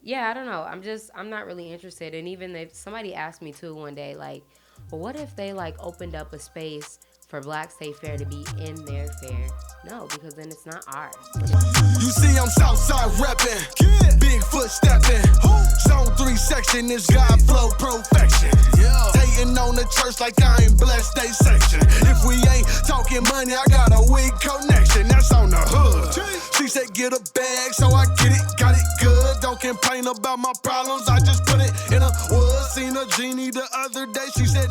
Yeah, I don't know. I'm not really interested. And even if somebody asked me too one day, like, well, what if they like opened up a space for Black State Fair to be in their fair? No, because then it's not ours. You see, I'm Southside reppin', big foot steppin'. Zone 3 section is God flow perfection. Hating on the church like I ain't blessed they section. If we ain't talking money, I got a weak connection. That's on the hood. She said get a bag, so I get it, got it good. Don't complain about my problems, I just put it in a wood. Seen a genie the other day, she said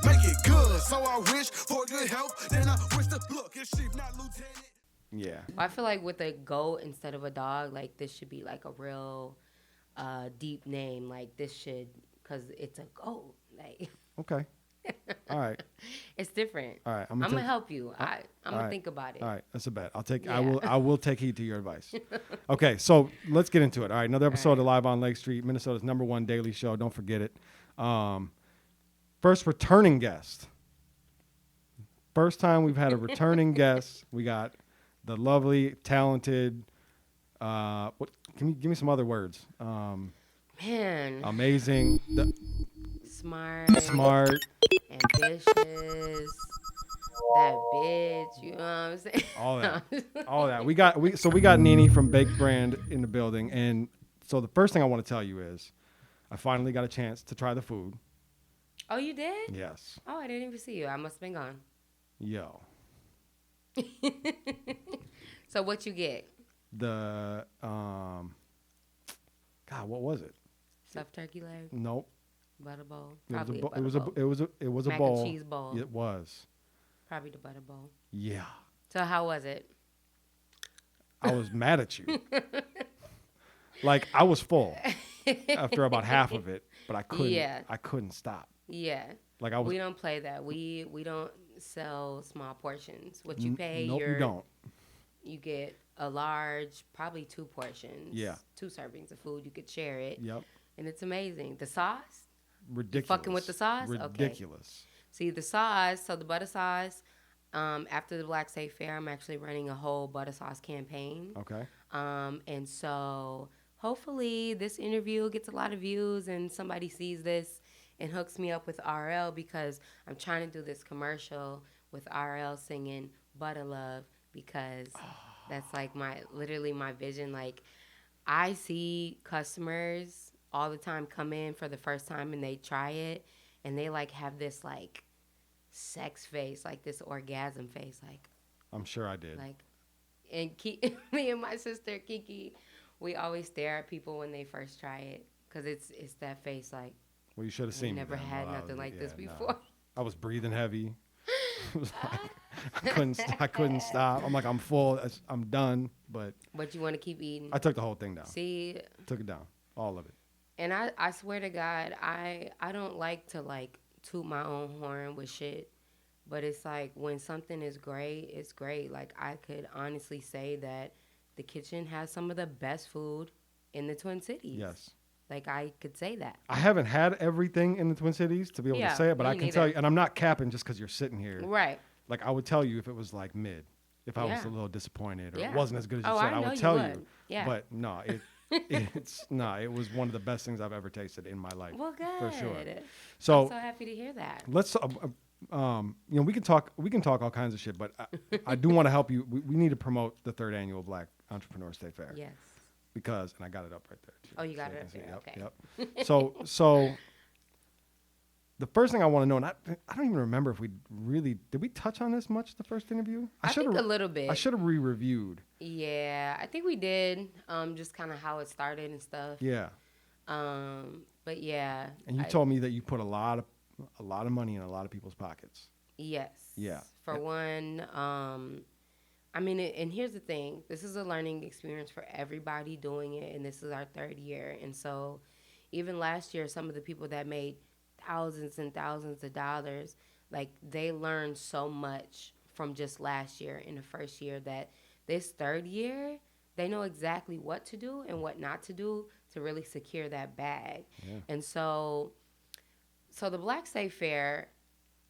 make it good. So I wish for good health, then I wish to look if she's not lieutenant. Yeah. I feel like with a goat instead of a dog, like this should be like a real deep name. Like this should, because it's a goat. Like Okay. All right. it's different. All right. I'm gonna help you. I'm gonna right. think about it. All right. That's a bet. I'll take. Yeah. I will take heed to your advice. Okay. So let's get into it. All right. Another episode of Live on Lake Street, Minnesota's #1 daily show. Don't forget it. First returning guest. First time we've had a returning guest. We got the lovely, talented. What? Can you give me some other words? Man. Amazing. Smart. Ambitious. That bitch. You know what I'm saying? All that. We got Nini from Bake Brand in the building, and so the first thing I want to tell you is, I finally got a chance to try the food. Oh, you did? Yes. Oh, I didn't even see you. I must have been gone. Yo. So what you get? The God, what was it? Stuffed turkey leg? Nope. Butter bowl? It Probably was a Mac bowl. and cheese bowl. It was. Probably the butter bowl. Yeah. So how was it? I was mad at you. Like I was full after about half of it, but I couldn't. Yeah. I couldn't stop. Yeah. Like I was. We don't play that. We don't sell small portions. What you pay, Nope, you don't. You get a large, probably 2 portions. Yeah. 2 servings of food. You could share it. Yep. And it's amazing. The sauce? Ridiculous. Fucking with the sauce? Ridiculous. Okay. See, the sauce, so the butter sauce, after the Black State Fair, I'm actually running a whole butter sauce campaign. Okay. And so hopefully this interview gets a lot of views and somebody sees this and hooks me up with RL, because I'm trying to do this commercial with RL singing Butter Love, because that's like literally my vision. Like I see customers all the time come in for the first time and they try it and they like have this like sex face, like this orgasm face, like I'm sure I did. like, and me and my sister Kiki, we always stare at people when they first try it, because it's that face like, Well, you should have seen me. never then had while I nothing was- like this yeah, no. before. I was breathing heavy. It was like, I couldn't stop. I'm like, I'm full. I'm done. But But you want to keep eating. I took the whole thing down. See, Took it down. All of it. and I swear to God, I don't like to like toot my own horn with shit, but it's like when something is great, it's great. Like I could honestly say that the kitchen has some of the best food in the Twin Cities. Yes. Like I could say that. I haven't had everything in the Twin Cities to be able Yeah, to say it, but me I can neither. tell you, and I'm not capping just because you're sitting here. Right. Like I would tell you if it was like mid, if I was Yeah. a little disappointed or Yeah. it wasn't as good as you Oh, said, I I know would you tell would. you. Yeah. But no, it was one of the best things I've ever tasted in my life. Well, good. For sure. I'm So so happy to hear that. let's we can talk all kinds of shit, but I do want to help you. We need to promote the 3rd annual Black Entrepreneur State Fair. Yes. Because, and I got it up right there too. Oh, you got so it can up see there, okay. Yep. So the first thing I want to know, and I don't even remember if did we touch on this much the first interview? I think a little bit. I should have re-reviewed. Yeah, I think we did. Just kind of how it started and stuff. Yeah. But yeah. And you told me that you put a lot of money in a lot of people's pockets. Yes. Yeah. For one, I mean, and here's the thing. This is a learning experience for everybody doing it, and this is our 3rd year. And so even last year, some of the people that made thousands and thousands of dollars, like they learned so much from just last year in the first year, that this 3rd year, they know exactly what to do and what not to do to really secure that bag. Yeah. And so the Black State Fair,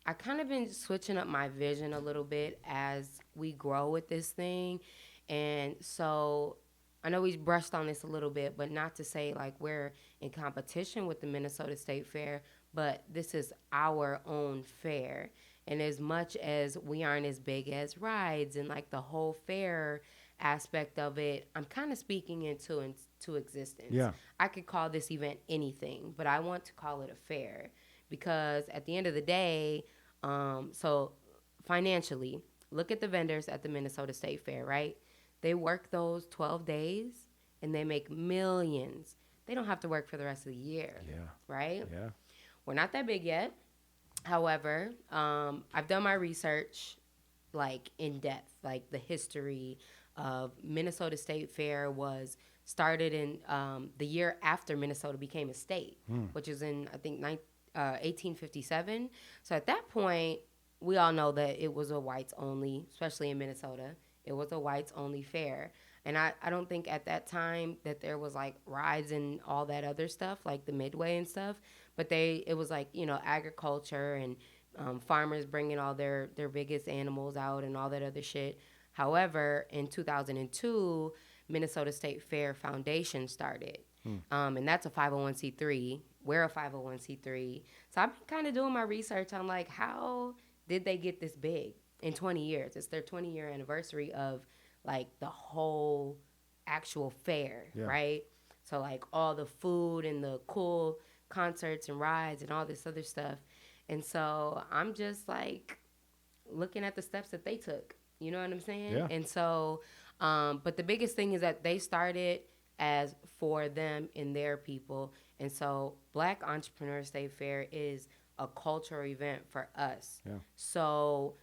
I kind of been switching up my vision a little bit as we grow with this thing. And so I know we brushed on this a little bit, but not to say like we're in competition with the Minnesota State Fair, but this is our own fair. And as much as we aren't as big as rides and like the whole fair aspect of it, I'm kind of speaking into existence. Yeah. I could call this event anything, but I want to call it a fair because at the end of the day, so financially, look at the vendors at the Minnesota State Fair, right? They work those 12 days and they make millions. They don't have to work for the rest of the year, Yeah. right? Yeah. We're not that big yet. However, I've done my research like in depth, like the history of Minnesota State Fair was started in the year after Minnesota became a state, which is in I think 1857. So at that point, we all know that it was a whites only, especially in Minnesota. It was a whites only fair. And I don't think at that time that there was like rides and all that other stuff, like the Midway and stuff. But it was like, agriculture and farmers bringing all their biggest animals out and all that other shit. However, in 2002, Minnesota State Fair Foundation started. And that's a 501c3. We're a 501c3. So I've been kind of doing my research on like how did they get this big in 20 years? It's their 20-year anniversary of like the whole actual fair, right? So like all the food and the cool concerts and rides and all this other stuff. And so I'm just like looking at the steps that they took. You know what I'm saying? Yeah. And so, but the biggest thing is that they started as for them and their people. And so Black Entrepreneur State Fair is a cultural event for us. Yeah. So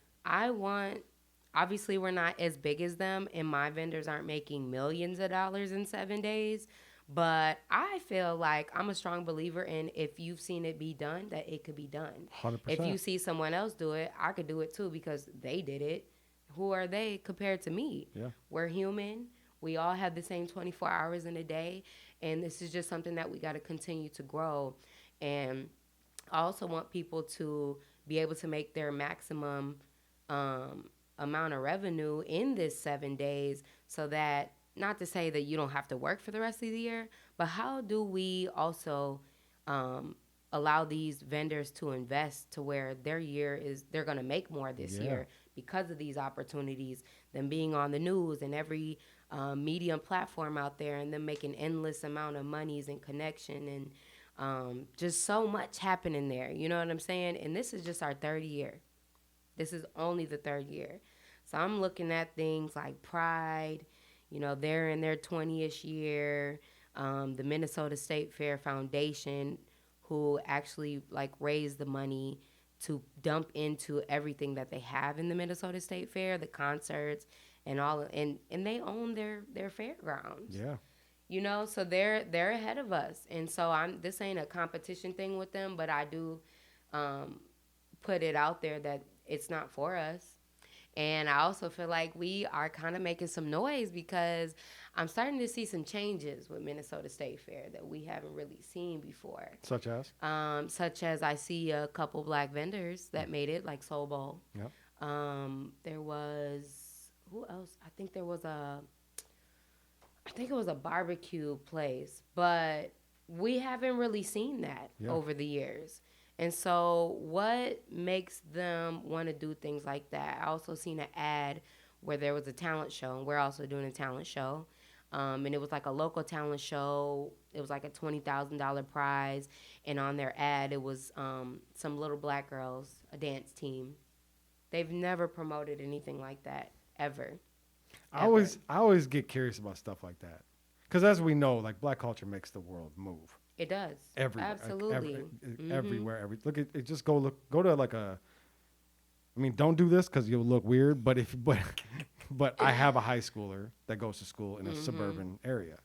obviously we're not as big as them and my vendors aren't making millions of dollars in 7 days. But I feel like I'm a strong believer in if you've seen it be done, that it could be done. 100%. If you see someone else do it, I could do it too because they did it. Who are they compared to me? Yeah. We're human. We all have the same 24 hours in a day. And this is just something that we got to continue to grow. And I also want people to be able to make their maximum amount of revenue in this 7 days so that, not to say that you don't have to work for the rest of the year, but how do we also allow these vendors to invest to where they're going to make more this year because of these opportunities, them being on the news and every medium platform out there and them making endless amount of monies and connection and just so much happening there. You know what I'm saying? And this is just our third year. This is only the third year. So I'm looking at things like Pride. They're in their 20th year. The Minnesota State Fair Foundation, who actually like raised the money to dump into everything that they have in the Minnesota State Fair, the concerts and all, and they own their fairgrounds. Yeah. So they're ahead of us, and so this ain't a competition thing with them, but I do put it out there that it's not for us. And I also feel like we are kind of making some noise because I'm starting to see some changes with Minnesota State Fair that we haven't really seen before. Such as? Such as I see a couple Black vendors that made it, like Soul Bowl. Yep. There was, who else? I think it was a barbecue place, but we haven't really seen that over the years. And so what makes them want to do things like that? I also seen an ad where there was a talent show, and we're also doing a talent show. And it was like a local talent show. It was like a $20,000 prize. And on their ad, it was some little Black girls, a dance team. They've never promoted anything like that, ever. I always get curious about stuff like that. Because as we know, like Black culture makes the world move. It does. Everywhere. Absolutely. Everywhere. Look at just go to like a. I mean, don't do this because you'll look weird. But but I have a high schooler that goes to school in a suburban area.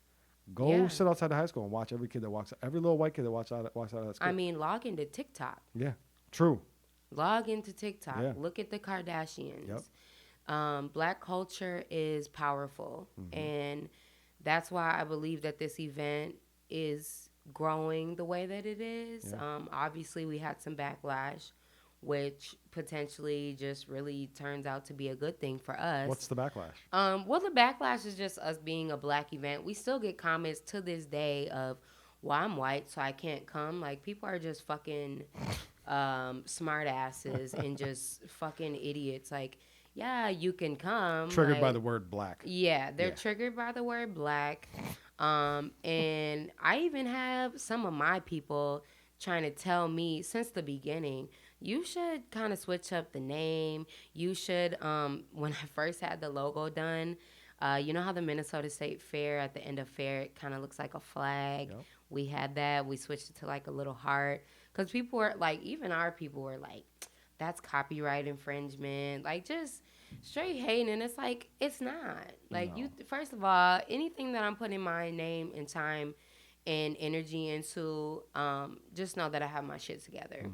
Go sit outside the high school and watch every little white kid that walks out of that school. I mean, log into TikTok. Yeah, true. Log into TikTok. Yeah. Look at the Kardashians. Yep. Black culture is powerful, and that's why I believe that this event is growing the way that it is. Yeah. Obviously, we had some backlash which potentially just really turns out to be a good thing for us. What's the backlash? Well, the backlash is just us being a black event. We still get comments to this day of, well, I'm white, so I can't come. Like, people are just fucking smart asses and just fucking idiots. Like, yeah, you can come. Triggered like, by the word black. Yeah, they're triggered by the word black. And I even have some of my people trying to tell me since the beginning, you should kind of switch up the name. You should, when I first had the logo done, you know how the Minnesota State Fair, at the end of fair, it kind of looks like a flag. Yep. We had that. We switched it to like a little heart. Because people were like, even our people were like, that's copyright infringement. Like, just straight hating. And it's like, it's not. Like, No. you, first of all, anything that I'm putting my name and time and energy into, just know that I have my shit together.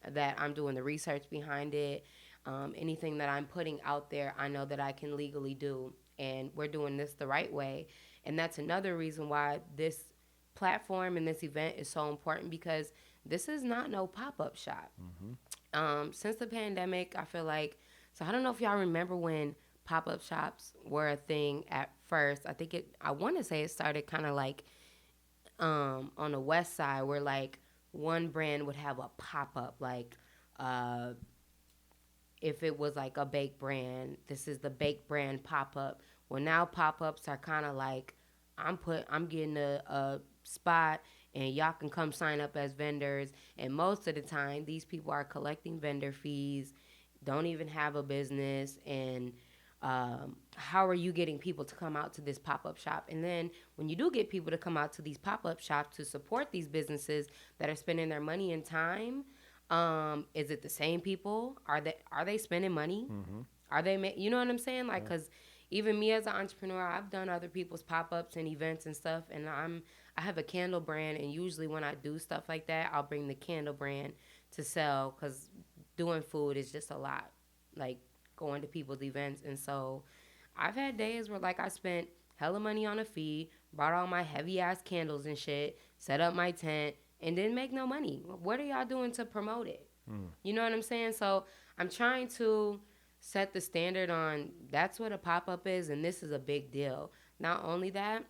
That I'm doing the research behind it. Anything that I'm putting out there, I know that I can legally do. And we're doing this the right way. And that's another reason why this platform and this event is so important, because this is not no pop-up shop. Since the pandemic, I feel like, so I don't know if y'all remember when pop-up shops were a thing at first. I want to say it started kind of like on the west side, where like one brand would have a pop-up, like if it was like a bake brand, this is the bake brand pop-up. Well, now pop-ups are kind of like, I'm getting a spot and y'all can come sign up as vendors. And most of the time, these people are collecting vendor fees, don't even have a business. And how are you getting people to come out to this pop-up shop? And then when you do get people to come out to these pop-up shops to support these businesses that are spending their money and time, is it the same people? Are they spending money? Are they, you know what I'm saying? Like, because even me as an entrepreneur, I've done other people's pop-ups and events and stuff, and I have a candle brand, and usually when I do stuff like that, I'll bring the candle brand to sell, because doing food is just a lot, like going to people's events. And so I've had days where like I spent hella money on a fee, brought all my heavy ass candles and shit, set up my tent, and didn't make no money. What are y'all doing to promote it? You know what I'm saying? So I'm trying to set the standard on, that's what a pop-up is, and this is a big deal. Not only that,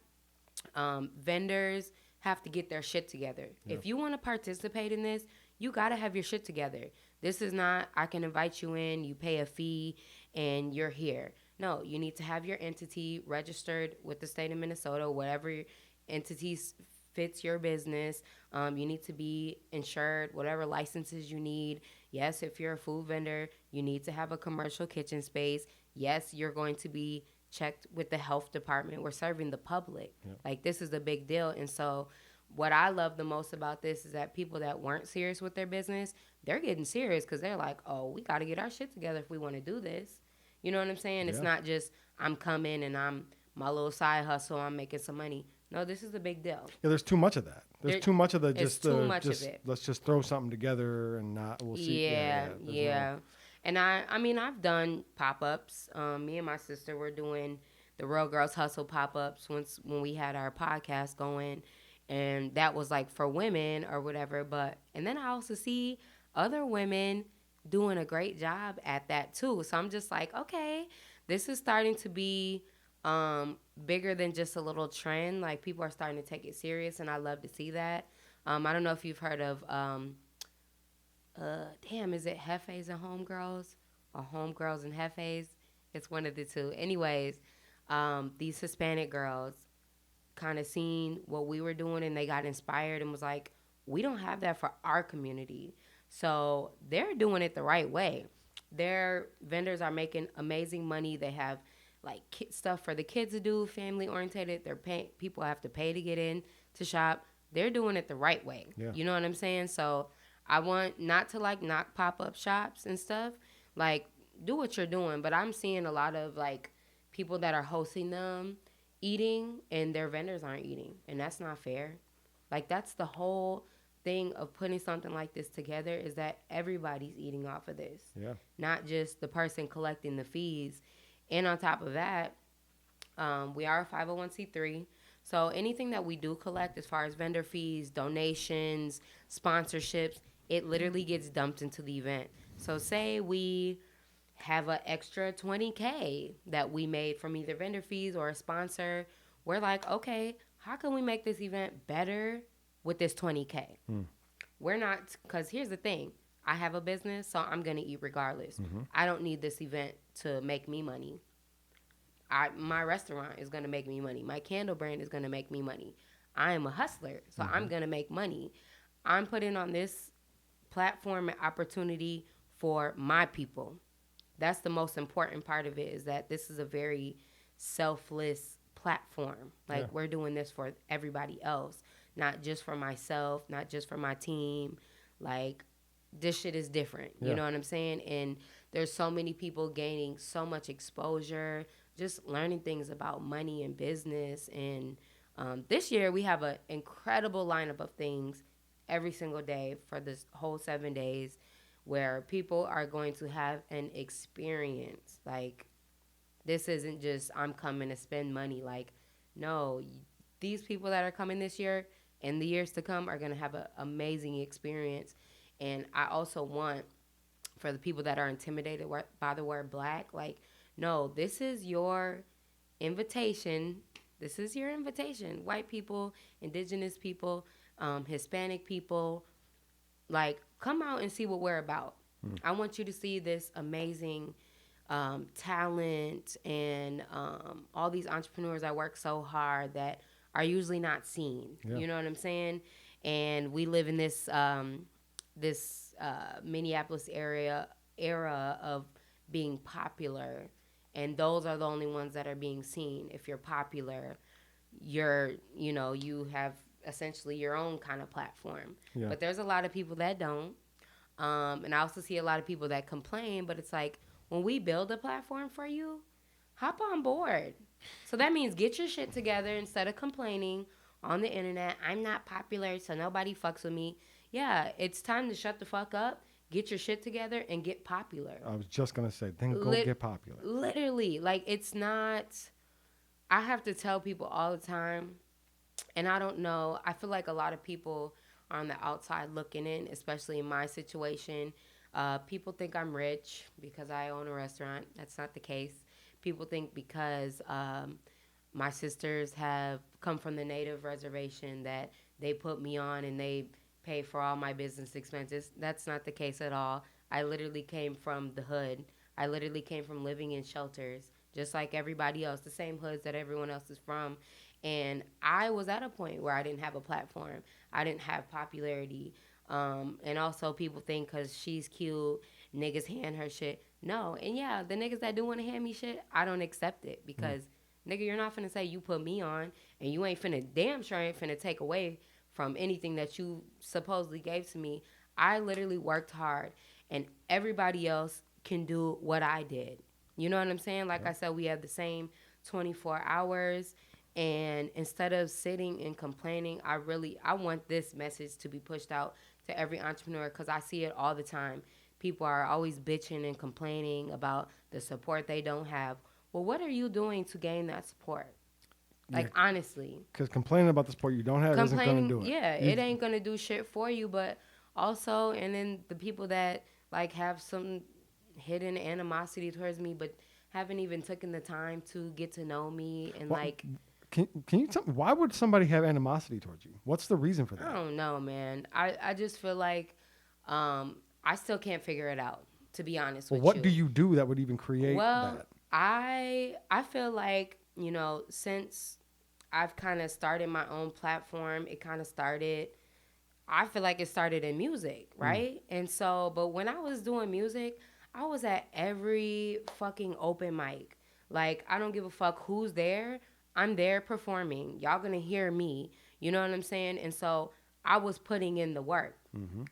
vendors have to get their shit together. If you want to participate in this, you got to have your shit together. This is not, I can invite you in, you pay a fee, and you're here. No, you need to have your entity registered with the state of Minnesota, whatever entity fits your business. You need to be insured, whatever licenses you need. Yes, if you're a food vendor, you need to have a commercial kitchen space. Yes, you're going to be checked with the health department. We're serving the public. Like, this is a big deal. And so what I love the most about this is that people that weren't serious with their business, they're getting serious, because they're like, oh, we got to get our shit together if we want to do this. You know what I'm saying? It's not just I'm coming and I'm my little side hustle, I'm making some money. No, this is a big deal. Yeah, there's too much of that. There's too much of the it's too much of it. Let's just throw something together and we'll see. Yeah. And I mean, I've done pop-ups. Me and my sister were doing the Real Girls Hustle pop-ups when we had our podcast going, and that was like for women or whatever. And then I also see other women doing a great job at that too. So I'm just like, okay, this is starting to be bigger than just a little trend. Like, people are starting to take it serious, and I love to see that. I don't know if you've heard of is it Hefes and Homegirls, or Homegirls and Hefes? It's one of the two. Anyways, these Hispanic girls kind of seen what we were doing, and they got inspired and was like, we don't have that for our community. So they're doing it the right way. Their vendors are making amazing money. They have like stuff for the kids to do, family orientated. They're paying, people have to pay to get in to shop. They're doing it the right way. Yeah. You know what I'm saying? So I want not to like knock pop-up shops and stuff. Like, do what you're doing. But I'm seeing a lot of like people that are hosting them eating, and their vendors aren't eating. And that's not fair. Like, that's the whole thing of putting something like this together, is that everybody's eating off of this. Yeah. Not just the person collecting the fees. And on top of that, we are a 501c3. So anything that we do collect as far as vendor fees, donations, sponsorships, it literally gets dumped into the event. So say we have an extra 20K that we made from either vendor fees or a sponsor. We're like, okay, how can we make this event better with this 20K? We're not, because here's the thing. I have a business, so I'm going to eat regardless. I don't need this event to make me money. My restaurant is going to make me money. My candle brand is going to make me money. I am a hustler, so I'm going to make money. I'm putting on this platform and opportunity for my people. That's the most important part of it, is that this is a very selfless platform. Like, we're doing this for everybody else, not just for myself, not just for my team. Like, this shit is different. You know what I'm saying? And there's so many people gaining so much exposure, just learning things about money and business. And this year we have an incredible lineup of things every single day for this whole 7 days, where people are going to have an experience. Like, this isn't just I'm coming to spend money. Like, no, these people that are coming this year and the years to come are going to have an amazing experience. And I also want, for the people that are intimidated by the word black, like, no, this is your invitation. This is your invitation. White people, indigenous people, Hispanic people, like, come out and see what we're about. I want you to see this amazing talent and all these entrepreneurs that work so hard that are usually not seen. You know what I'm saying? And we live in this Minneapolis era of being popular, and those are the only ones that are being seen. If you're popular, you have essentially your own kind of platform. But there's a lot of people that don't. And I also see a lot of people that complain, but it's like, when we build a platform for you, hop on board. So that means get your shit together instead of complaining on the internet. I'm not popular, so nobody fucks with me. Yeah, it's time to shut the fuck up, get your shit together, and get popular. I was just going to say, then go get popular. Literally. Like, it's not... I have to tell people all the time, and I don't know, I feel like a lot of people are on the outside looking in, especially in my situation. People think I'm rich because I own a restaurant. That's not the case. People think because my sisters have come from the native reservation that they put me on and they pay for all my business expenses. That's not the case at all. I literally came from the hood. I literally came from living in shelters, just like everybody else, the same hoods that everyone else is from. And I was at a point where I didn't have a platform. I didn't have popularity. And also people think because she's cute, niggas hand her shit. No. And yeah, the niggas that do want to hand me shit, I don't accept it because, nigga, you're not finna say you put me on, and you ain't finna, damn sure ain't finna take away from anything that you supposedly gave to me. I literally worked hard, and everybody else can do what I did. You know what I'm saying? Like I said, we have the same 24 hours. And instead of sitting and complaining, I want this message to be pushed out to every entrepreneur, because I see it all the time. People are always bitching and complaining about the support they don't have. Well, what are you doing to gain that support? Like, honestly. Because complaining about the support you don't have isn't going to do it. Yeah, it ain't going to do shit for you. But also, and then the people that, like, have some hidden animosity towards me but haven't even taken the time to get to know me and, like... Can you tell me, why would somebody have animosity towards you? What's the reason for that? I don't know, man. I just feel like I still can't figure it out, to be honest with you. What do you do that would even create that? I feel like, since I've kind of started my own platform, it kind of started, I feel like it started in music, right? And so, but when I was doing music, I was at every fucking open mic. Like, I don't give a fuck who's there. I'm there performing. Y'all gonna hear me. You know what I'm saying? And so I was putting in the work.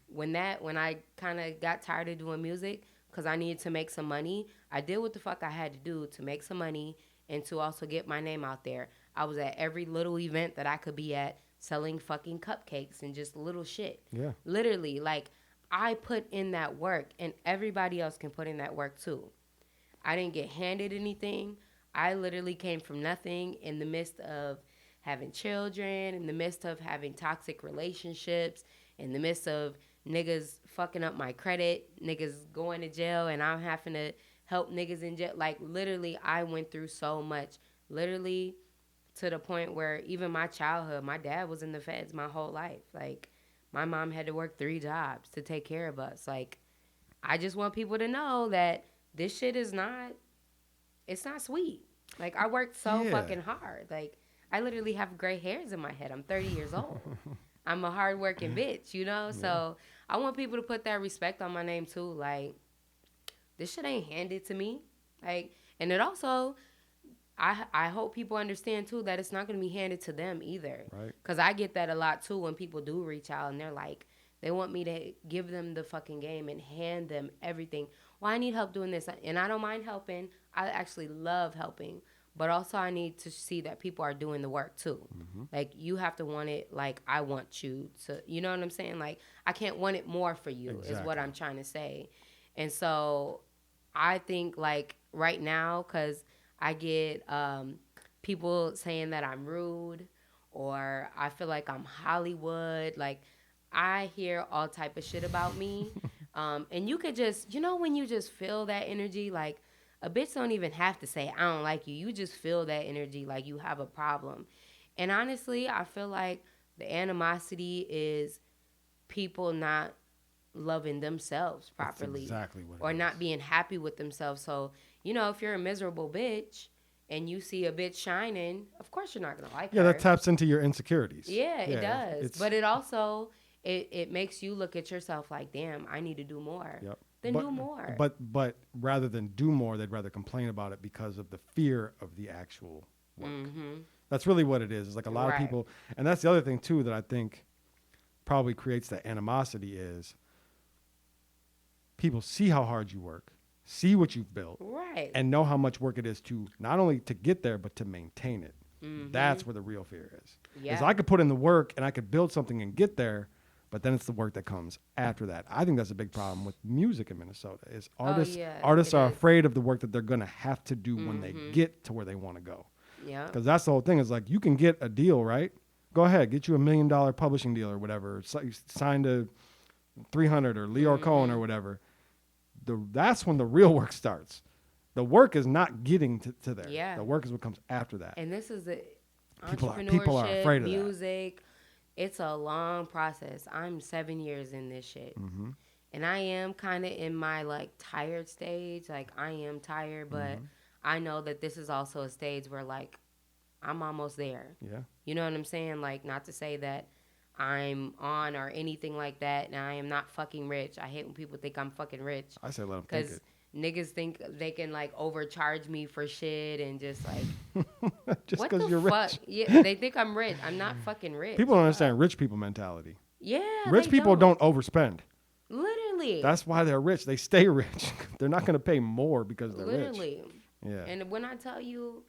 When I kind of got tired of doing music because I needed to make some money, I did what the fuck I had to do to make some money and to also get my name out there. I was at every little event that I could be at, selling fucking cupcakes and just little shit. Yeah. Literally, like, I put in that work, and everybody else can put in that work too. I didn't get handed anything. I literally came from nothing in the midst of having children, in the midst of having toxic relationships, in the midst of niggas fucking up my credit, niggas going to jail, and I'm having to help niggas in jail. Like, literally, I went through so much. Literally, to the point where even my childhood, my dad was in the feds my whole life. Like, my mom had to work 3 jobs to take care of us. Like, I just want people to know that this shit is not, it's not sweet. Like, I worked so fucking hard. Like, I literally have gray hairs in my head. I'm 30 years old. I'm a hardworking bitch, you know? So I want people to put that respect on my name too. Like, this shit ain't handed to me. Like, and it also, I hope people understand too that it's not going to be handed to them either. Right. Because I get that a lot too when people do reach out and they're like, they want me to give them the fucking game and hand them everything. Well, I need help doing this. And I don't mind helping. I actually love helping. But also I need to see that people are doing the work too. Mm-hmm. Like, you have to want it like I want you to. You know what I'm saying? Like, I can't want it more for you is what I'm trying to say. And so I think, like, right now, because I get people saying that I'm rude or I feel like I'm Hollywood. Like, I hear all type of shit about me. And you could just, you know, when you just feel that energy, like, a bitch don't even have to say, I don't like you. You just feel that energy like you have a problem. And honestly, I feel like the animosity is people not loving themselves properly. That's exactly what it or is. not being happy with themselves. So, you know, if you're a miserable bitch and you see a bitch shining, of course you're not going to like her. Yeah, that taps into your insecurities. Yeah, it does. But it also, it makes you look at yourself like, damn, I need to do more. Yep. Then do more. But rather than do more, they'd rather complain about it because of the fear of the actual work. Mm-hmm. That's really what it is. It's like a lot of people, and that's the other thing too that I think probably creates that animosity is people see how hard you work, see what you've built, and know how much work it is to not only to get there but to maintain it. Mm-hmm. That's where the real fear is. Yeah. Is I could put in the work and I could build something and get there. But then it's the work that comes after that. I think that's a big problem with music in Minnesota. Is artists are afraid of the work that they're going to have to do when they get to where they want to go. Yeah. Because that's the whole thing. Is like, you can get a deal, right? Go ahead, get you $1 million publishing deal or whatever. Sign to 300 or Leo Cohen or whatever. That's when the real work starts. The work is not getting to there. Yeah. The work is what comes after that. And this is the people are afraid of music. It's a long process. I'm 7 years in this shit. Mm-hmm. And I am kind of in my, like, tired stage. Like, I am tired, but I know that this is also a stage where, like, I'm almost there. Yeah. You know what I'm saying? Like, not to say that I'm on or anything like that, and I am not fucking rich. I hate when people think I'm fucking rich. I say let them think it. Niggas think they can, like, overcharge me for shit and just, like... just because you're rich. Yeah, they think I'm rich. I'm not fucking rich. People don't understand rich people mentality. Yeah, rich people don't overspend. Literally. That's why they're rich. They stay rich. They're not going to pay more because they're Literally. rich. Yeah. And when I tell you,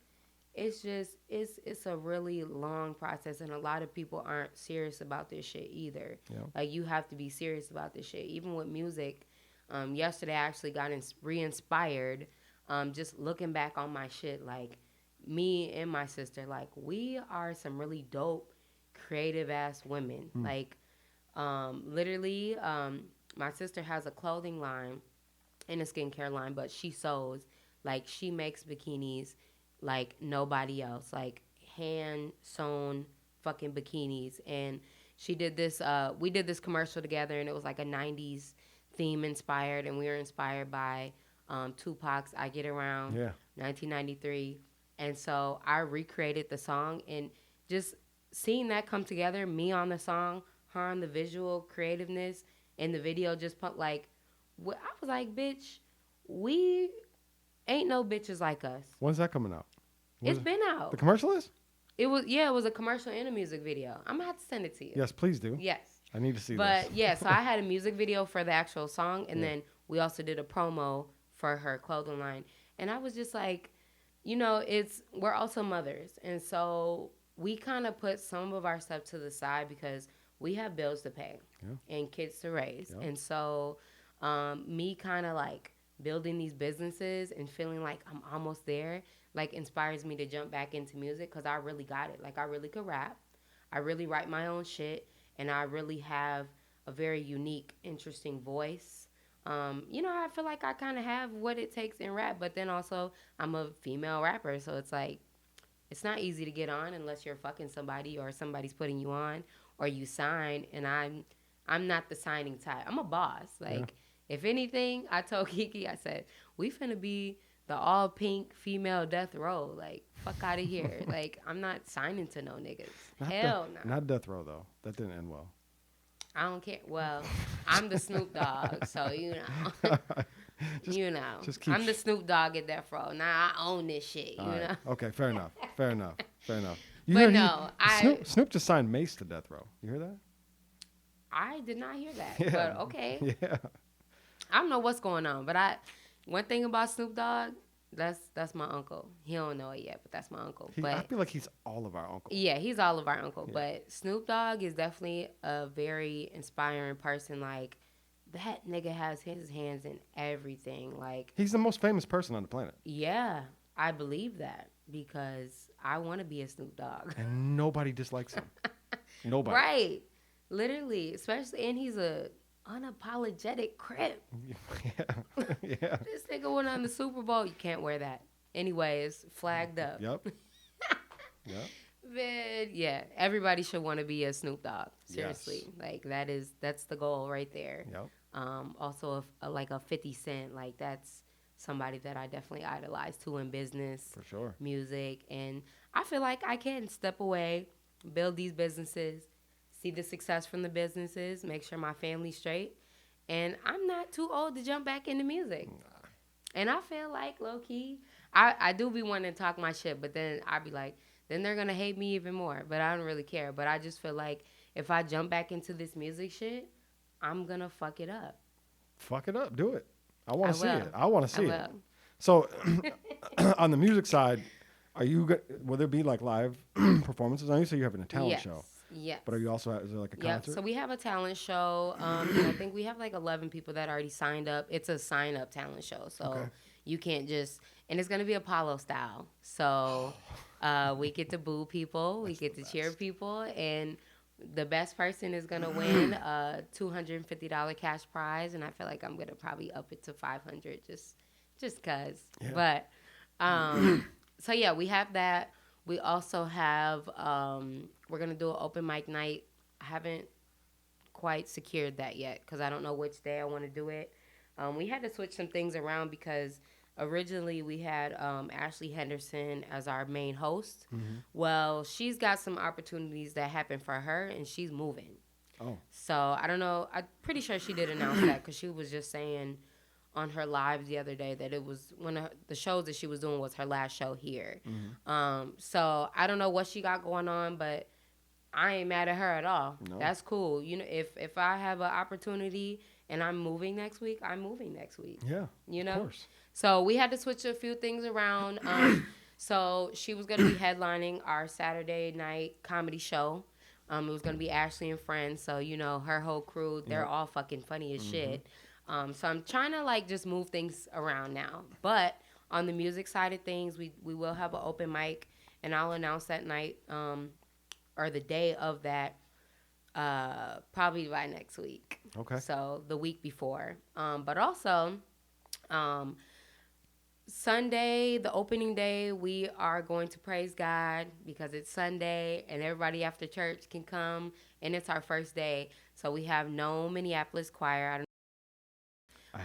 it's just, it's a really long process, and a lot of people aren't serious about this shit either. Yeah. Like, you have to be serious about this shit. Even with music... yesterday I actually got re-inspired just looking back on my shit. Like, me and my sister, like, we are some really dope, creative-ass women. Like, literally, my sister has a clothing line and a skincare line, but she sews. Like, she makes bikinis like nobody else. Like, hand-sewn fucking bikinis. And she did this, we did this commercial together, and it was like a 90s theme inspired, and we were inspired by Tupac's I Get Around, 1993. And so I recreated the song, and just seeing that come together, me on the song, her on the visual creativeness, and the video just put, like, I was like, bitch, we ain't no bitches like us. When's that coming out? It's been out. The commercial is? It was a commercial and a music video. I'm gonna have to send it to you. Yes, please do. Yes. I need to see this. But, yeah, so I had a music video for the actual song, and then we also did a promo for her clothing line. And I was just like, you know, we're also mothers. And so we kind of put some of our stuff to the side because we have bills to pay and kids to raise. And so me kind of, like, building these businesses and feeling like I'm almost there, like inspires me to jump back into music because I really got it. Like I really could rap. I really write my own shit, and I really have a very unique, interesting voice. I feel like I kind of have what it takes in rap, but then also I'm a female rapper, so it's like it's not easy to get on unless you're fucking somebody or somebody's putting you on or you sign. And I'm not the signing type. I'm a boss. Like if anything, I told Kiki, I said we finna be the all pink female death row. Like fuck out of here. Like I'm not signing to no niggas. Hell no. Not death row though. That didn't end well. I don't care. Well, I'm the Snoop Dogg, so I'm the Snoop Dogg at Death Row. Now I own this shit. You know. Okay, fair enough. Snoop just signed Mace to death row. You hear that? I did not hear that. Yeah. But okay. Yeah. I don't know what's going on, but one thing about Snoop Dogg, that's my uncle. He don't know it yet, but that's my uncle. I feel like he's all of our uncles. Yeah, he's all of our uncle. Yeah. But Snoop Dogg is definitely a very inspiring person. Like that nigga has his hands in everything. Like he's the most famous person on the planet. Yeah, I believe that because I want to be a Snoop Dogg. And nobody dislikes him. Nobody. Right. Literally, especially, and he's a unapologetic Crip. Yeah. This nigga went on the Super Bowl. You can't wear that. Anyways, flagged up. Yep. Man, yeah. Everybody should want to be a Snoop Dogg. Seriously. Yes. Like that's the goal right there. Yep. Also like a 50 Cent, like that's somebody that I definitely idolize too in business. For sure. Music. And I feel like I can step away, build these businesses, see the success from the businesses, make sure my family's straight. And I'm not too old to jump back into music. Nah. And I feel like, low-key, I do be wanting to talk my shit, but then I be like, then they're going to hate me even more. But I don't really care. But I just feel like if I jump back into this music shit, I'm going to fuck it up. Fuck it up. Do it. I want to see it. I want to see it. So on the music side, will there be like live performances? I know you say you're having a talent show. Yes. But are you also, is there like a concert? Yeah, so we have a talent show. And I think we have like 11 people that already signed up. It's a sign-up talent show. So you can't just, and it's going to be Apollo style. So we get to boo people. We get to cheer people. And the best person is going to win a $250 cash prize. And I feel like I'm going to probably up it to $500 just because. Yeah. But, so yeah, we have that. We also have, we're going to do an open mic night. I haven't quite secured that yet because I don't know which day I want to do it. We had to switch some things around because originally we had Ashley Henderson as our main host. Mm-hmm. Well, she's got some opportunities that happened for her and she's moving. Oh. So I don't know. I'm pretty sure she did announce that because she was just saying on her live the other day that it was one of the shows that she was doing was her last show here. Mm-hmm. So I don't know what she got going on, but I ain't mad at her at all. No. That's cool. You know, if I have an opportunity and I'm moving next week, I'm moving next week. Yeah, you know. Of course. So we had to switch a few things around. So she was going to be headlining our Saturday night comedy show. It was going to be Ashley and friends. So, you know, her whole crew, they're all fucking funny as shit. So I'm trying to like just move things around now. But on the music side of things, we will have an open mic, and I'll announce that night or the day of that probably by next week. Okay. So the week before. But also Sunday, the opening day, we are going to praise God because it's Sunday and everybody after church can come, and it's our first day. So we have No Minneapolis Choir.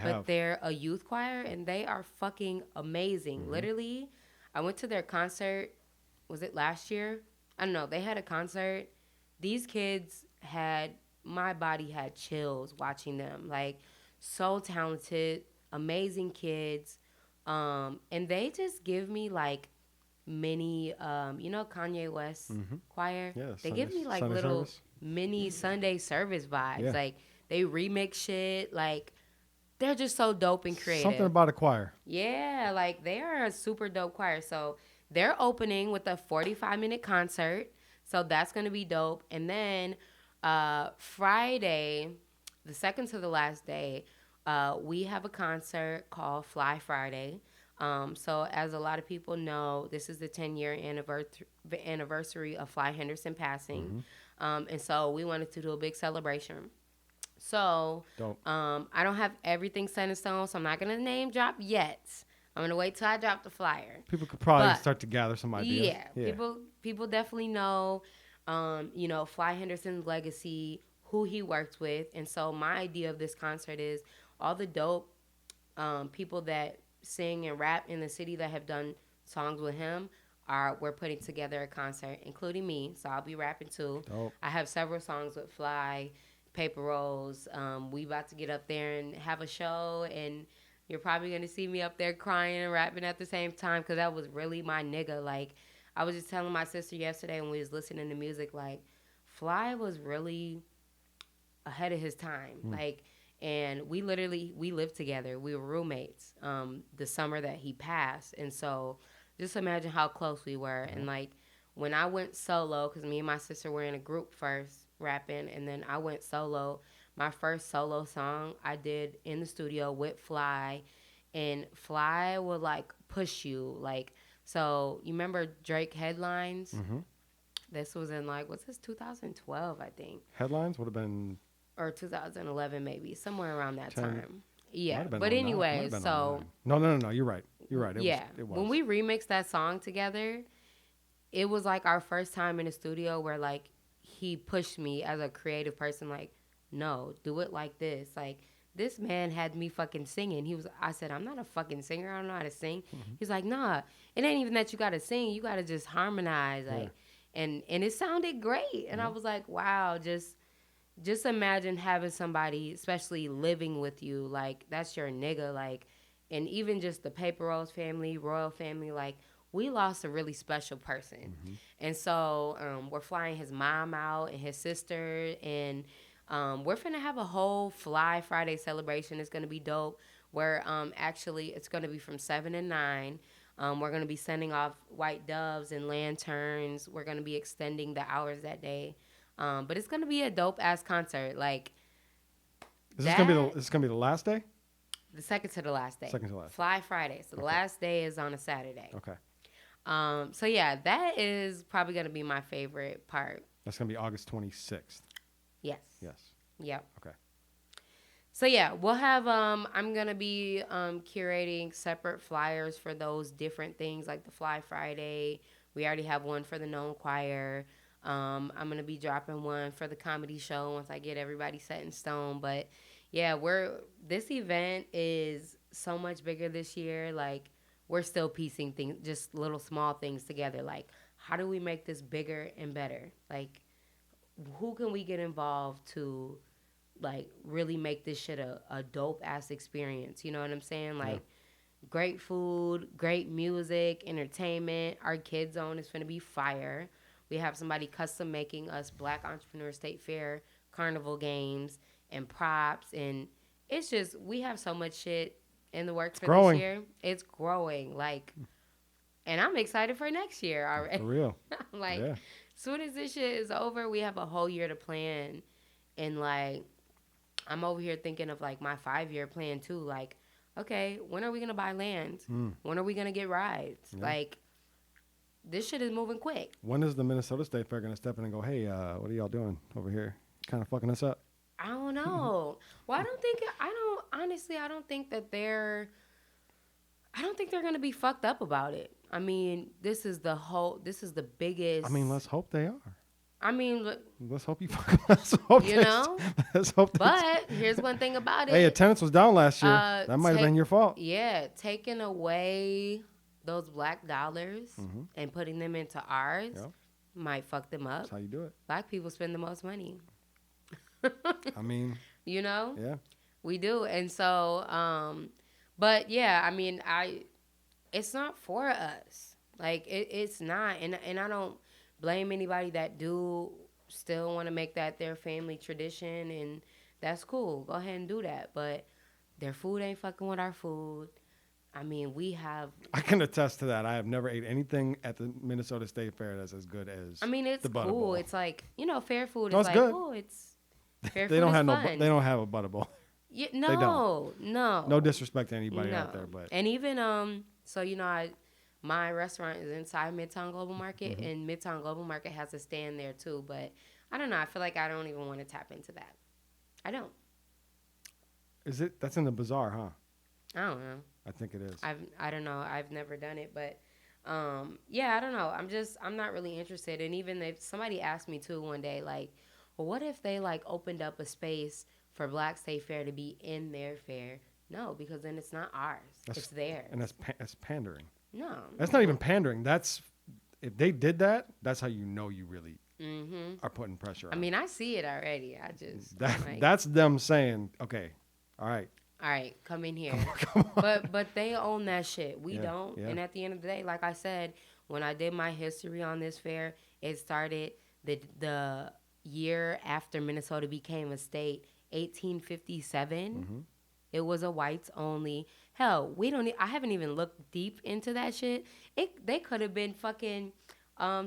But they're a youth choir, and they are fucking amazing. Mm-hmm. Literally, I went to their concert. Was it last year? I don't know. They had a concert. These kids my body had chills watching them. Like, so talented, amazing kids. And they just give me, like, mini, Kanye West choir? Yeah, they give me, like, little mini Sunday service vibes. Yeah. Like, they remix shit, like... They're just so dope and creative. Something about a choir. Yeah, like they are a super dope choir. So they're opening with a 45-minute concert. So that's going to be dope. And then Friday, the second to the last day, we have a concert called Fly Friday. So as a lot of people know, this is the 10-year anniversary of Fly Henderson passing. And so we wanted to do a big celebration. So I don't have everything set in stone, so I'm not going to name drop yet. I'm going to wait till I drop the flyer. People could probably start to gather some ideas. Yeah. People definitely know, Fly Henderson's legacy, who he worked with. And so my idea of this concert is all the dope people that sing and rap in the city that have done songs with him we're putting together a concert, including me. So I'll be rapping too. Dope. I have several songs with Fly, Paper Rolls. We about to get up there and have a show, and you're probably going to see me up there crying and rapping at the same time, because that was really my nigga. Like, I was just telling my sister yesterday when we was listening to music, like, Fly was really ahead of his time. Like, and we lived together. We were roommates the summer that he passed. And so just imagine how close we were. And, like, when I went solo, because me and my sister were in a group first rapping, and then I went solo. My first solo song I did in the studio with Fly, and Fly would, like, push you. Like, so you remember Drake Headlines? This was in, like, what's this, 2012, I think. Headlines would have been... Or 2011, maybe. Somewhere around that 10. time. Yeah. But 09. Anyway, so... 09. No, you're right. You're right. It was. When we remixed that song together, it was, like, our first time in the studio where, like, he pushed me as a creative person, like, no, do it like this. Like, this man had me fucking singing. I said, I'm not a fucking singer. I don't know how to sing. He's like, nah, it ain't even that you got to sing. You got to just harmonize. Like, and it sounded great. And I was like, wow, just imagine having somebody, especially living with you, like, that's your nigga, like, and even just the Paper Rose family, Royal family, like, we lost a really special person. And so we're flying his mom out and his sister, and we're finna have a whole Fly Friday celebration. It's gonna be dope. Where actually it's gonna be from 7 to 9. We're gonna be sending off white doves and lanterns. We're gonna be extending the hours that day. But it's gonna be a dope ass concert. Like, Is this gonna be the last day? The second to the last day. Second to last. Fly Friday. So the last day is on a Saturday. Okay. So yeah, that is probably gonna be my favorite part. That's gonna be August 26th. Yes. Yes. Yep. Okay. So yeah, we'll have I'm gonna be curating separate flyers for those different things, like the Fly Friday. We already have one for the Known Choir. I'm gonna be dropping one for the comedy show once I get everybody set in stone. But yeah, this event is so much bigger this year. Like, we're still piecing things, just little small things together. Like, how do we make this bigger and better? Like, who can we get involved to, like, really make this shit a dope ass experience? You know what I'm saying? Like, great food, great music, entertainment. Our Kids Zone is finna be fire. We have somebody custom making us Black Entrepreneur State Fair carnival games and props, and it's just, we have so much shit in the works for growing. this year. It's growing, like, and I'm excited for next year already. For real. Like, soon as this shit is over, we have a whole year to plan, and, like, I'm over here thinking of, like, my 5-year plan too. Like, okay, when are we gonna buy land? When are we gonna get rides? Like, this shit is moving quick. When is the Minnesota State Fair gonna step in and go, hey, what are y'all doing over here? Kind of fucking us up. I don't know. Well, I don't think they're going to be fucked up about it. I mean, this is the biggest. I mean, let's hope they are. I mean, let's hope let's hope you know. Let's hope. But here's one thing about it. Hey, attendance was down last year. That might have been your fault. Yeah, taking away those black dollars and putting them into ours might fuck them up. That's how you do it. Black people spend the most money. I mean, you know? Yeah. We do. And so, but yeah, I mean, it's not for us. Like, it's not. And I don't blame anybody that do still want to make that their family tradition, and that's cool. Go ahead and do that. But their food ain't fucking with our food. I mean, I can attest to that. I have never ate anything at the Minnesota State Fair that's as good as. I mean, it's the cool. Bowl. It's like, fair food No, is like, good. oh, it's fair they food don't is have fun. They don't have a Butter Bowl. Yeah, don't. no. No disrespect to anybody out there, but and even So, my restaurant is inside Midtown Global Market, and Midtown Global Market has a stand there too. But I don't know. I feel like I don't even want to tap into that. I don't. Is it? That's in the bazaar, huh? I don't know. I think it is. I don't know. I've never done it, but yeah, I don't know. I'm not really interested. And even if somebody asked me too one day, like, well, what if they like opened up a space for Black State Fair to be in their fair? No, because then it's not ours. It's theirs. And that's pandering. No. That's not even pandering. That's if they did that, that's how you know you really are putting pressure on. I mean, I see it already. I just that's them saying, okay, all right, come in here. come on. But they own that shit. We Yeah, don't. yeah. And at the end of the day, like I said, when I did my history on this fair, it started the year after Minnesota became a state, 1857. It was a whites only. Hell, I haven't even looked deep into that shit. They could have been fucking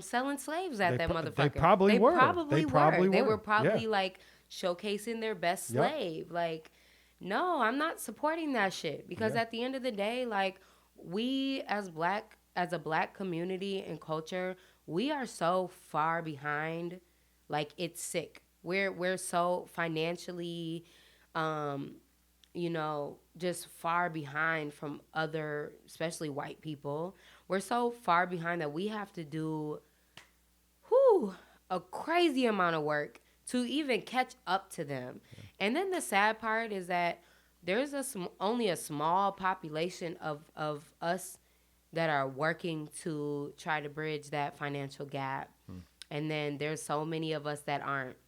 selling slaves at that motherfucker. They probably were. They probably were. They were probably Yeah. like showcasing their best Yep. slave. Like, no, I'm not supporting that shit because Yeah. at the end of the day, like, we as a black community and culture, we are so far behind. Like, it's sick. We're so financially just far behind from other, especially white people. We're so far behind that we have to do a crazy amount of work to even catch up to them. Yeah. And then the sad part is that there's only a small population of us that are working to try to bridge that financial gap. And then there's so many of us that aren't.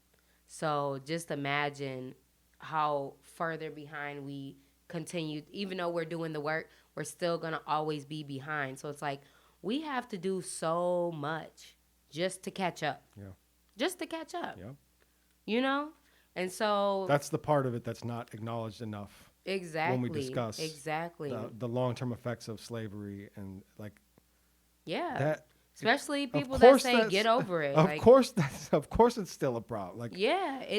So just imagine how further behind we continue. Even though we're doing the work, we're still going to always be behind. So it's like we have to do so much just to catch up. Yeah. Just to catch up. Yeah. And so that's the part of it that's not acknowledged enough. Exactly. When we discuss the long-term effects of slavery and like especially people that say get over it. Of course it's still a problem. Like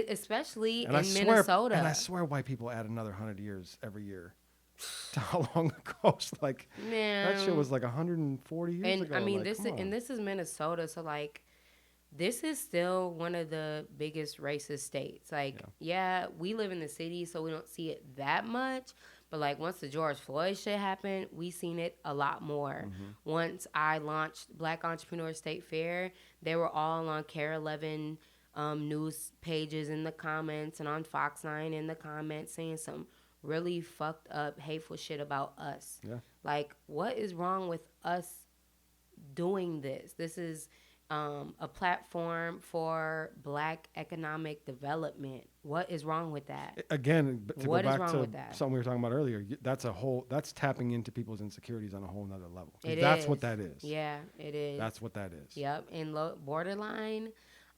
especially in Minnesota. And I swear white people add another 100 years every year to how long ago. Like, man, that shit was like 140 years ago. And I mean, like, this is Minnesota, so like this is still one of the biggest racist states. Like, we live in the city, so we don't see it that much. But, like, once the George Floyd shit happened, we seen it a lot more. Once I launched Black Entrepreneur State Fair, they were all on KARE 11 news pages in the comments and on Fox 9 in the comments saying some really fucked up, hateful shit about us. Yeah. Like, what is wrong with us doing this? This is a platform for Black economic development. What is wrong with that? Again, to go back to something we were talking about earlier, that's tapping into people's insecurities on a whole nother level. That's what that is. Yeah, it is. That's what that is. Yep. And borderline,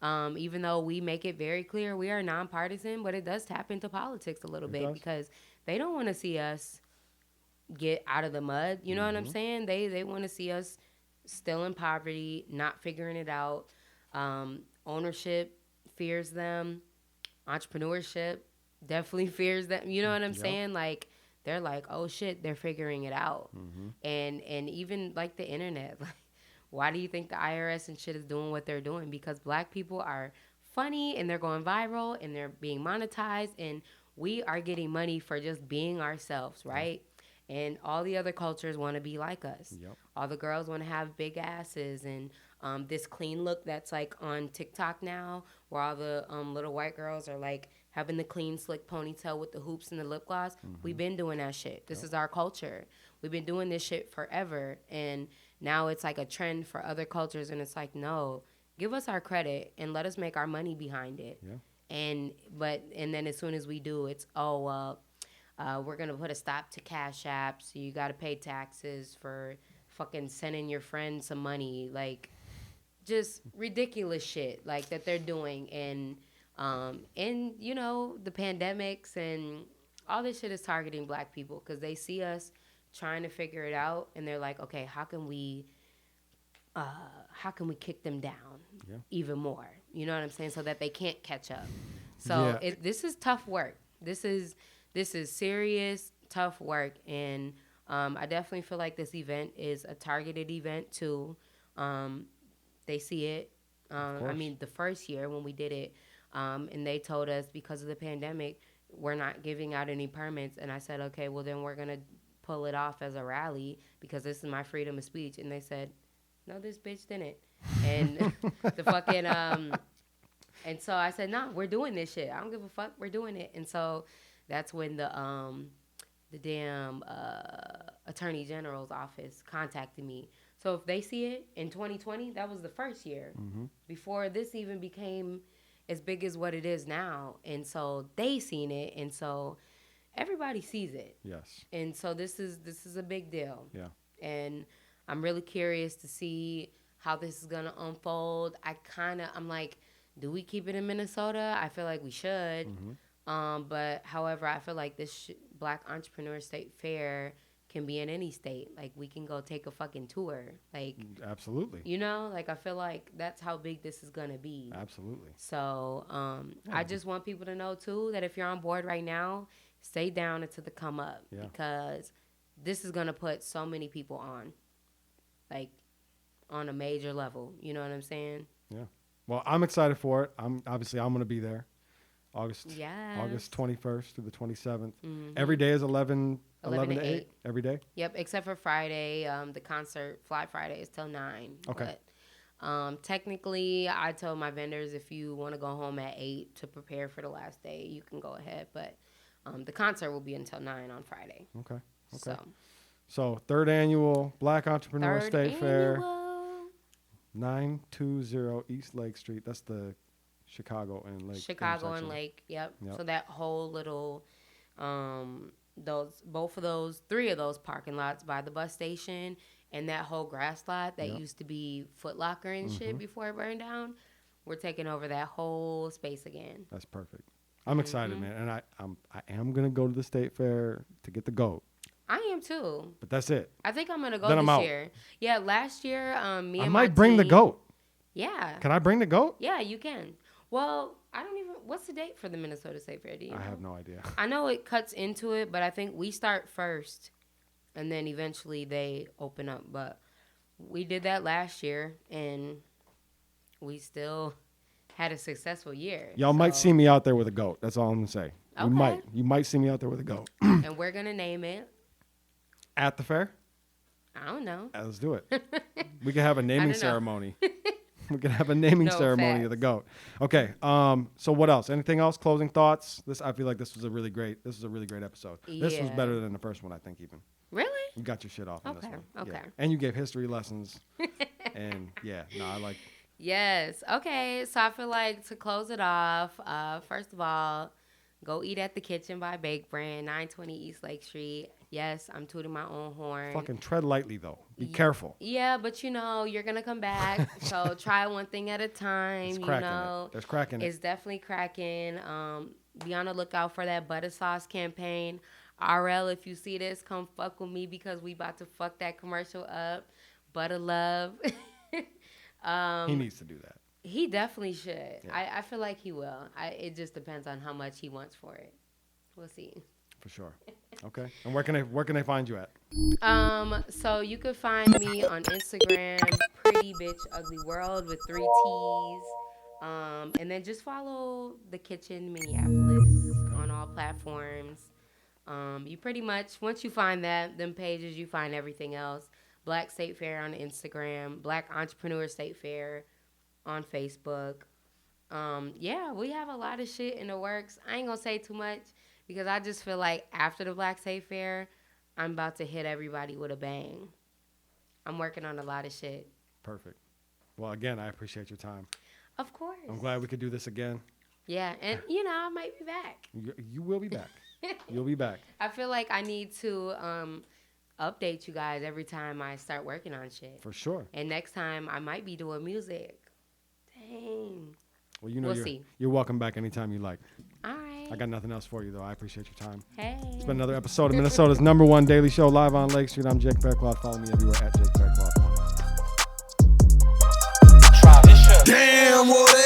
even though we make it very clear we are nonpartisan, but it does tap into politics a little bit because they don't want to see us get out of the mud. You know what I'm saying? They want to see us still in poverty, not figuring it out. Ownership fears them. Entrepreneurship definitely fears them. You know what I'm saying? Like, they're like, oh shit, they're figuring it out. And even like the internet, like, why do you think the IRS and shit is doing what they're doing? Because Black people are funny and they're going viral and they're being monetized and we are getting money for just being ourselves, right? And all the other cultures want to be like us. Yep. All the girls want to have big asses and this clean look that's like on TikTok now, where all the little white girls are like having the clean, slick ponytail with the hoops and the lip gloss. We've been doing that shit. This is our culture. We've been doing this shit forever. And now it's like a trend for other cultures. And it's like, no, give us our credit and let us make our money behind it. Yeah. And then as soon as we do, it's, we're going to put a stop to Cash App, so you got to pay taxes for fucking sending your friend some money. Like, just ridiculous shit, like, that they're doing. And the pandemics and all this shit is targeting Black people because they see us trying to figure it out, and they're like, okay, how can we kick them down even more? You know what I'm saying? So that they can't catch up. So this is tough work. This is serious, tough work, and I definitely feel like this event is a targeted event too. They see it. I mean, the first year when we did it, and they told us because of the pandemic, we're not giving out any permits. And I said, okay, well then we're gonna pull it off as a rally because this is my freedom of speech. And they said, no, this bitch didn't. And the fucking and so I said, nah, we're doing this shit. I don't give a fuck. We're doing it. And so that's when the damn Attorney General's office contacted me. So if they see it in 2020, that was the first year before this even became as big as what it is now. And so they seen it, and so everybody sees it. Yes. And so this is a big deal. Yeah. And I'm really curious to see how this is gonna unfold. I'm like, do we keep it in Minnesota? I feel like we should. But however, I feel like this Black Entrepreneur State Fair can be in any state. Like, we can go take a fucking tour. Like, absolutely. You know, like, I feel like that's how big this is gonna be. Absolutely. So I just want people to know too that if you're on board right now, stay down until the come up, because this is gonna put so many people on, like, on a major level. You know what I'm saying? Yeah. Well, I'm excited for it. I'm gonna be there, August 21st through the 27th. Every day is 11 to 8 every day. Yep, except for Friday. The concert, Fly Friday, is till 9. Okay. But technically, I told my vendors if you want to go home at 8 to prepare for the last day, you can go ahead. But the concert will be until 9 on Friday. Okay. So 3rd annual Black Entrepreneur State Fair, 920 East Lake Street. That's the Chicago and Lake. Chicago and Lake. Yep. So that whole little, three of those parking lots by the bus station and that whole grass lot that used to be Foot Locker and shit before it burned down. We're taking over that whole space again. That's perfect. I'm excited, man, and I am gonna go to the state fair to get the goat. I am too. But that's it. I think I'm gonna go then this year. Yeah, last year, me and I my might bring the team- goat. Yeah. Can I bring the goat? Yeah, you can. Well, I don't even. What's the date for the Minnesota State Fair? Do you know? I have no idea. I know it cuts into it, but I think we start first, and then eventually they open up. But we did that last year, and we still had a successful year. Y'all might see me out there with a goat. That's all I'm gonna say. Okay. You might see me out there with a goat. And we're gonna name it. At the fair? I don't know. Let's do it. We can have a naming ceremony. We can have a naming ceremony of the goat. Okay. So what else? Anything else? Closing thoughts? I feel like this was a really great episode. This was better than the first one, I think, even. Really? You got your shit off on this one. Okay. Yeah. And you gave history lessons. And I like. Yes. Okay. So I feel like to close it off, first of all, go eat at the Kitchen by Bake Brand, 920 East Lake Street. Yes, I'm tooting my own horn. Fucking tread lightly, though. Be careful. Yeah, but you're going to come back. So try one thing at a time. It's cracking. There's cracking. It's definitely cracking. Be on the lookout for that butter sauce campaign. RL, if you see this, come fuck with me because we about to fuck that commercial up. Butter love. He needs to do that. He definitely should. Yeah. I feel like he will. It just depends on how much he wants for it. We'll see. For sure. Okay. And where can they find you at? So you could find me on Instagram, Pretty Bitch Ugly World with 3 T's. And then just follow The Kitchen Minneapolis on all platforms. You pretty much, once you find them pages, you find everything else. Black State Fair on Instagram, Black Entrepreneur State Fair on Facebook. We have a lot of shit in the works. I ain't gonna say too much because I just feel like after the Black State Fair, I'm about to hit everybody with a bang. I'm working on a lot of shit. Perfect. Well, again, I appreciate your time. Of course. I'm glad we could do this again. Yeah, and I might be back. You will be back. You'll be back. I feel like I need to update you guys every time I start working on shit. For sure. And next time I might be doing music. Dang. Well, we'll see. You're welcome back anytime you like. All right. I got nothing else for you, though. I appreciate your time. Hey. It's been another episode of Minnesota's #1 daily show live on Lake Street. I'm Jake Faircloth. Follow me everywhere at Jake Faircloth. Damn, what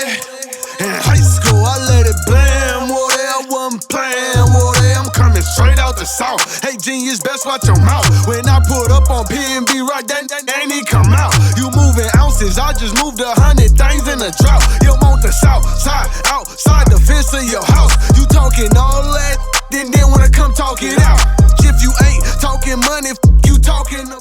in high school, I let it blam, what I wasn't playing, what I'm coming straight out the south. Hey, genius, best watch your mouth. When I put up on P&B right, then ain't he come out. You moving ounces, I just moved 100 things in a drought. You want the south side, outside the fence of your house. You talking all that, then wanna come talk it out. If you ain't talking money, you talking about.